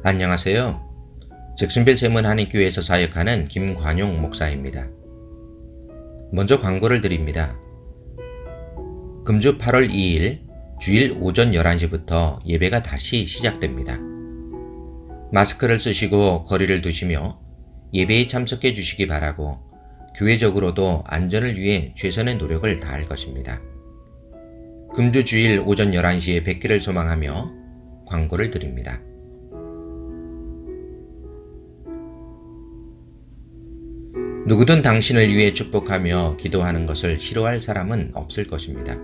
안녕하세요. 잭슨빌 세문 한인교회에서 사역하는 김관용 목사입니다. 먼저 광고를 드립니다. 금주 8월 2일 주일 오전 11시부터 예배가 다시 시작됩니다. 마스크를 쓰시고 거리를 두시며 예배에 참석해 주시기 바라고 교회적으로도 안전을 위해 최선의 노력을 다할 것입니다. 금주 주일 오전 11시에 뵙기를 소망하며 광고를 드립니다. 누구든 당신을 위해 축복하며 기도하는 것을 싫어할 사람은 없을 것입니다.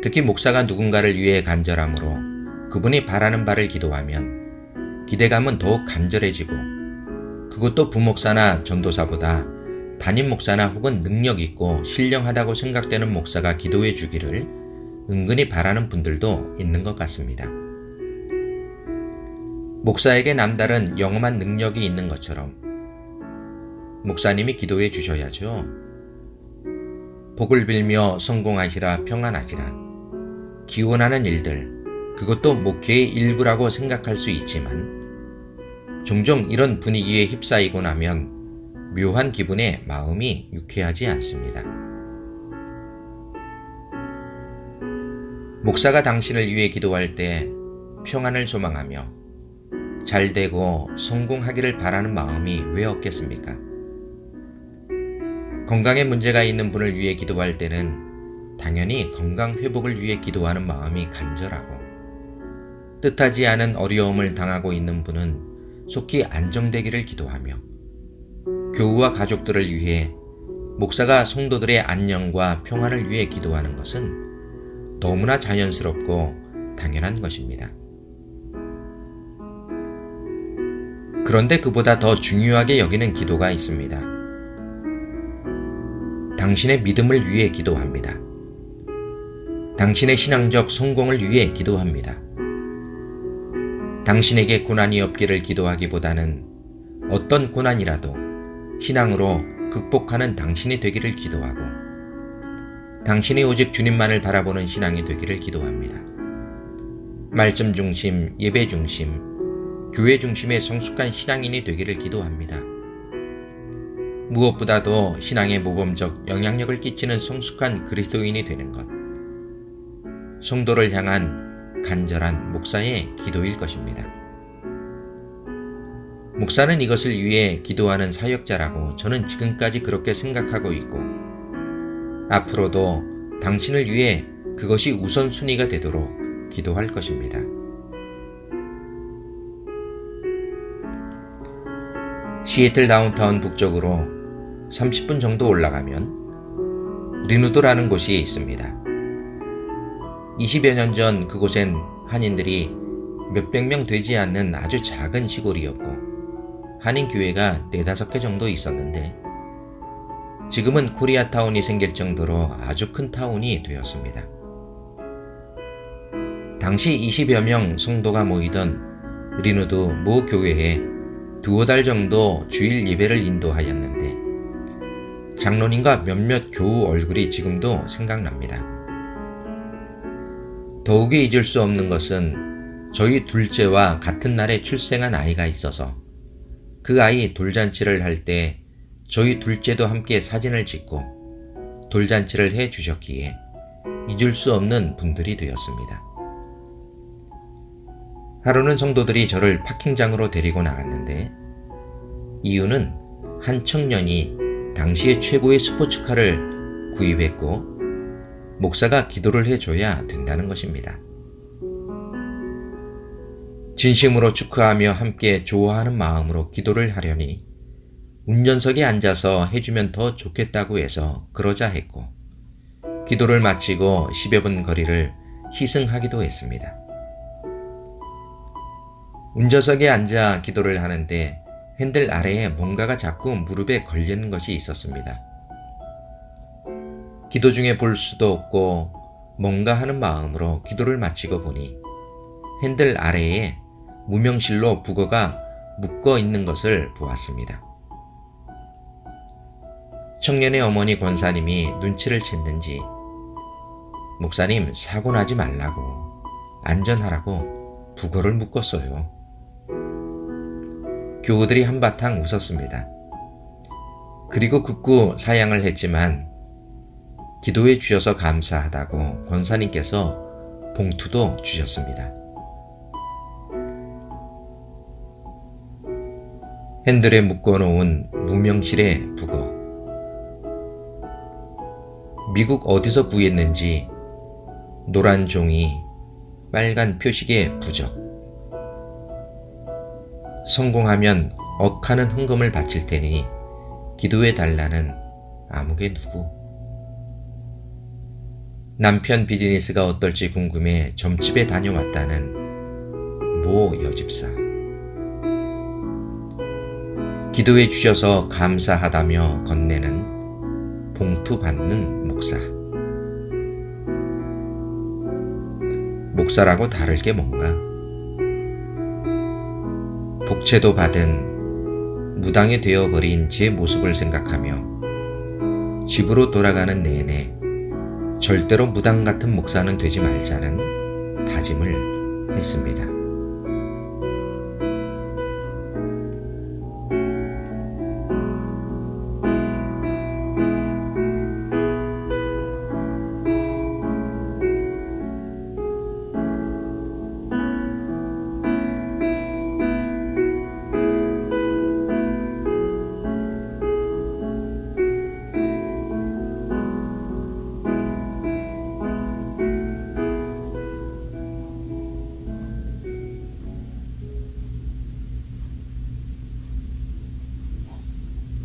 특히 목사가 누군가를 위해 간절함으로 그분이 바라는 바를 기도하면 기대감은 더욱 간절해지고, 그것도 부목사나 전도사보다 담임 목사나 혹은 능력 있고 신령하다고 생각되는 목사가 기도해 주기를 은근히 바라는 분들도 있는 것 같습니다. 목사에게 남다른 영험한 능력이 있는 것처럼 목사님이 기도해 주셔야죠. 복을 빌며 성공하시라, 평안하시라. 기원하는 일들, 그것도 목회의 일부라고 생각할 수 있지만 종종 이런 분위기에 휩싸이고 나면 묘한 기분에 마음이 유쾌하지 않습니다. 목사가 당신을 위해 기도할 때 평안을 소망하며 잘되고 성공하기를 바라는 마음이 왜 없겠습니까? 건강에 문제가 있는 분을 위해 기도할 때는 당연히 건강 회복을 위해 기도하는 마음이 간절하고, 뜻하지 않은 어려움을 당하고 있는 분은 속히 안정되기를 기도하며, 교우와 가족들을 위해 목사가 성도들의 안녕과 평안을 위해 기도하는 것은 너무나 자연스럽고 당연한 것입니다. 그런데 그보다 더 중요하게 여기는 기도가 있습니다. 당신의 믿음을 위해 기도합니다. 당신의 신앙적 성공을 위해 기도합니다. 당신에게 고난이 없기를 기도하기보다는 어떤 고난이라도 신앙으로 극복하는 당신이 되기를 기도하고, 당신이 오직 주님만을 바라보는 신앙이 되기를 기도합니다. 말씀 중심, 예배 중심, 교회 중심의 성숙한 신앙인이 되기를 기도합니다. 무엇보다도 신앙에 모범적 영향력을 끼치는 성숙한 그리스도인이 되는 것, 성도를 향한 간절한 목사의 기도일 것입니다. 목사는 이것을 위해 기도하는 사역자라고 저는 지금까지 그렇게 생각하고 있고, 앞으로도 당신을 위해 그것이 우선순위가 되도록 기도할 것입니다. 시애틀 다운타운 북쪽으로 30분 정도 올라가면 리누드라는 곳이 있습니다. 20여 년 전 그곳엔 한인들이 몇백 명 되지 않는 아주 작은 시골이었고, 한인교회가 4-5개 정도 있었는데 지금은 코리아타운이 생길 정도로 아주 큰 타운이 되었습니다. 당시 20여 명 성도가 모이던 리누드 모 교회에 2-5달 정도 주일 예배를 인도하였는데 장로님과 몇몇 교우 얼굴이 지금도 생각납니다. 더욱이 잊을 수 없는 것은 저희 둘째와 같은 날에 출생한 아이가 있어서 그 아이 돌잔치를 할 때 저희 둘째도 함께 사진을 찍고 돌잔치를 해 주셨기에 잊을 수 없는 분들이 되었습니다. 하루는 성도들이 저를 파킹장으로 데리고 나갔는데, 이유는 한 청년이 당시의 최고의 스포츠카를 구입했고 목사가 기도를 해줘야 된다는 것입니다. 진심으로 축하하며 함께 좋아하는 마음으로 기도를 하려니 운전석에 앉아서 해주면 더 좋겠다고 해서 그러자 했고, 기도를 마치고 10여 분 거리를 희생하기도 했습니다. 운전석에 앉아 기도를 하는데 핸들 아래에 뭔가가 자꾸 무릎에 걸리는 것이 있었습니다. 기도 중에 볼 수도 없고 뭔가 하는 마음으로 기도를 마치고 보니 핸들 아래에 무명실로 북어가 묶어 있는 것을 보았습니다. 청년의 어머니 권사님이 눈치를 챘는지 목사님 사고 나지 말라고, 안전하라고 부고를 묶었어요. 교우들이 한바탕 웃었습니다. 그리고 극구 사양을 했지만 기도해 주셔서 감사하다고 권사님께서 봉투도 주셨습니다. 핸들에 묶어놓은 무명실의 북어. 미국 어디서 구했는지 노란 종이 빨간 표식의 부적. 성공하면 억하는 헌금을 바칠 테니 기도해 달라는 암흑의 누구. 남편 비즈니스가 어떨지 궁금해 점집에 다녀왔다는 모 여집사. 기도해 주셔서 감사하다며 건네는 봉투 받는 목사. 목사라고 다를 게 뭔가? 복채도 받은 무당이 되어버린 제 모습을 생각하며 집으로 돌아가는 내내 절대로 무당 같은 목사는 되지 말자는 다짐을 했습니다.